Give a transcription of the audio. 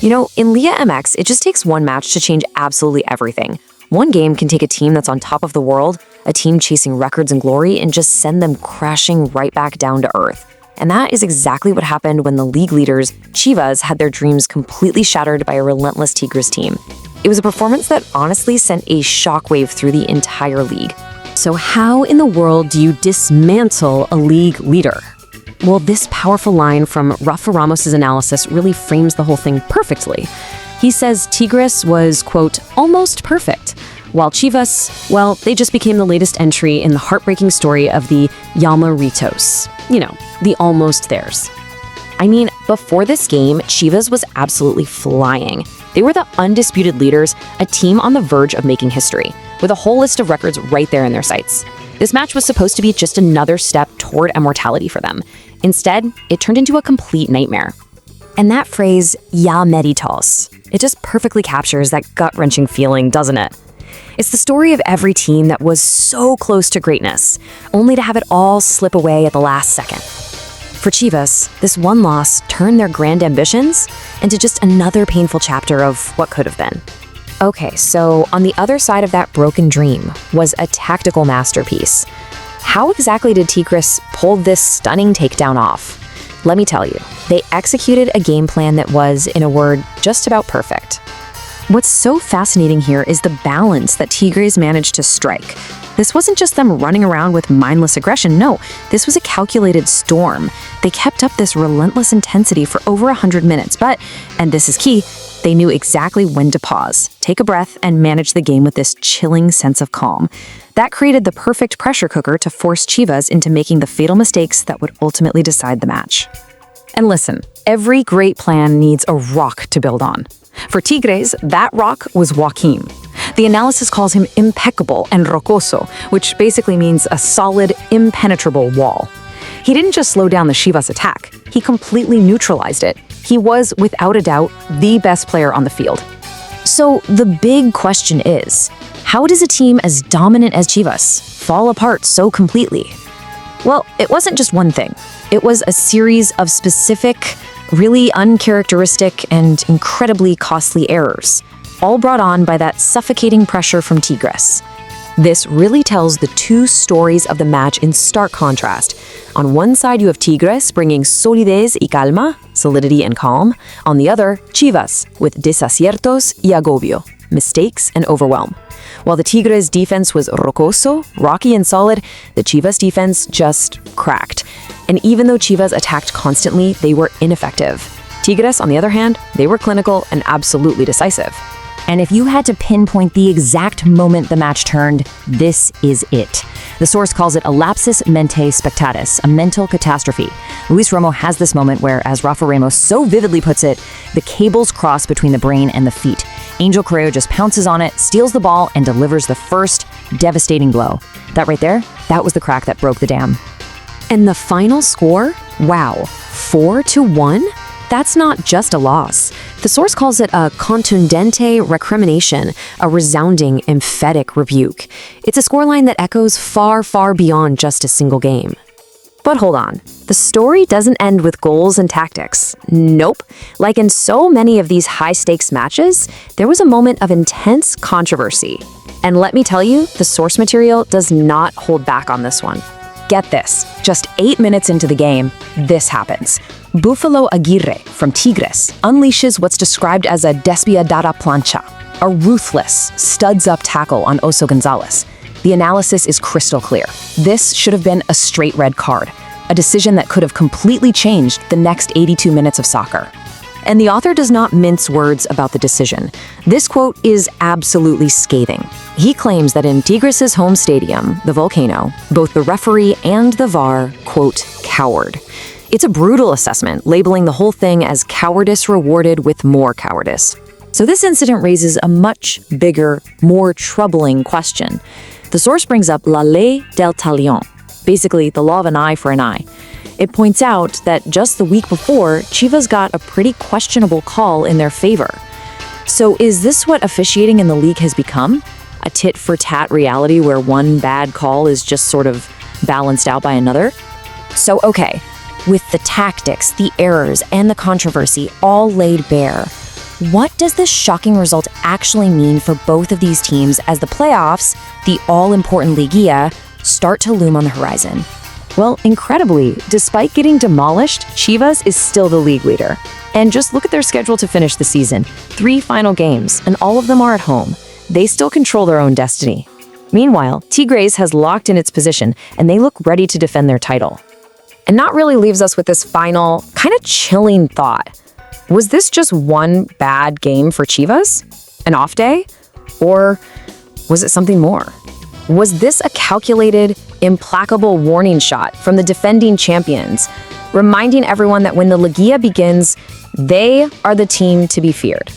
You know, in Liga MX, it just takes one match to change absolutely everything. One game can take a team that's on top of the world, a team chasing records and glory, and just send them crashing right back down to earth. And that is exactly what happened when the league leaders, Chivas, had their dreams completely shattered by a relentless Tigres team. It was a performance that honestly sent a shockwave through the entire league. So how in the world do you dismantle a league leader? Well, this powerful line from Rafa Ramos's analysis really frames the whole thing perfectly. He says Tigres was, quote, almost perfect, while Chivas, well, they just became the latest entry in the heartbreaking story of the Llama-ritos. You know, the almost theirs. I mean, before this game, Chivas was absolutely flying. They were the undisputed leaders, a team on the verge of making history, with a whole list of records right there in their sights. This match was supposed to be just another step toward immortality for them. Instead, it turned into a complete nightmare. And that phrase, ya meritos, it just perfectly captures that gut-wrenching feeling, doesn't it? It's the story of every team that was so close to greatness, only to have it all slip away at the last second. For Chivas, this one loss turned their grand ambitions into just another painful chapter of what could have been. Okay, so on the other side of that broken dream was a tactical masterpiece. How exactly did Tigres pull this stunning takedown off? Let me tell you, they executed a game plan that was, in a word, just about perfect. What's so fascinating here is the balance that Tigres managed to strike. This wasn't just them running around with mindless aggression, no, this was a calculated storm. They kept up this relentless intensity for over 100 minutes, but, and this is key, they knew exactly when to pause, take a breath, and manage the game with this chilling sense of calm. That created the perfect pressure cooker to force Chivas into making the fatal mistakes that would ultimately decide the match. And listen, every great plan needs a rock to build on. For Tigres, that rock was Joaquin. The analysis calls him impeccable and rocoso, which basically means a solid, impenetrable wall. He didn't just slow down the Chivas attack, he completely neutralized it. He was, without a doubt, the best player on the field. So the big question is, how does a team as dominant as Chivas fall apart so completely? Well, it wasn't just one thing. It was a series of specific, really uncharacteristic and incredibly costly errors, all brought on by that suffocating pressure from Tigres. This really tells the two stories of the match in stark contrast. On one side, you have Tigres bringing solidez y calma, solidity and calm. On the other, Chivas with desaciertos y agobio, mistakes and overwhelm. While the Tigres defense was rocoso, rocky and solid, the Chivas defense just cracked. And even though Chivas attacked constantly, they were ineffective. Tigres, on the other hand, they were clinical and absolutely decisive. And if you had to pinpoint the exact moment the match turned, this is it. The source calls it a lapsus mentis spectatus, a mental catastrophe. Luis Romo has this moment where, as Rafa Ramos so vividly puts it, the cables cross between the brain and the feet. Angel Correa just pounces on it, steals the ball, and delivers the first devastating blow. That right there, that was the crack that broke the dam. And the final score? Wow, 4-1? That's not just a loss. The source calls it a contundente recrimination, a resounding, emphatic rebuke. It's a scoreline that echoes far, far beyond just a single game. But hold on, the story doesn't end with goals and tactics. Nope. Like in so many of these high-stakes matches, there was a moment of intense controversy. And let me tell you, the source material does not hold back on this one. Get this, just 8 minutes into the game, this happens. Buffalo Aguirre from Tigres unleashes what's described as a despiadada plancha, a ruthless, studs-up tackle on Oso Gonzalez. The analysis is crystal clear. This should have been a straight red card, a decision that could have completely changed the next 82 minutes of soccer. And the author does not mince words about the decision. This quote is absolutely scathing. He claims that in Tigres' home stadium, the Volcano, both the referee and the VAR, quote, cowered. It's a brutal assessment, labeling the whole thing as cowardice rewarded with more cowardice. So this incident raises a much bigger, more troubling question. The source brings up la ley del talion, basically the law of an eye for an eye. It points out that just the week before, Chivas got a pretty questionable call in their favor. So is this what officiating in the league has become? A tit-for-tat reality where one bad call is just sort of balanced out by another? So okay, with the tactics, the errors, and the controversy all laid bare, What does this shocking result actually mean for both of these teams as the playoffs, the all-important Liguilla, start to loom on the horizon? Well, incredibly, despite getting demolished, Chivas is still the league leader. And just look at their schedule to finish the season. 3 final games, and all of them are at home. They still control their own destiny. Meanwhile, Tigres has locked in its position, and they look ready to defend their title. And that really leaves us with this final, kind of chilling thought. Was this just one bad game for Chivas? An off day? Or was it something more? Was this a calculated, implacable warning shot from the defending champions, reminding everyone that when the Liguilla begins, they are the team to be feared?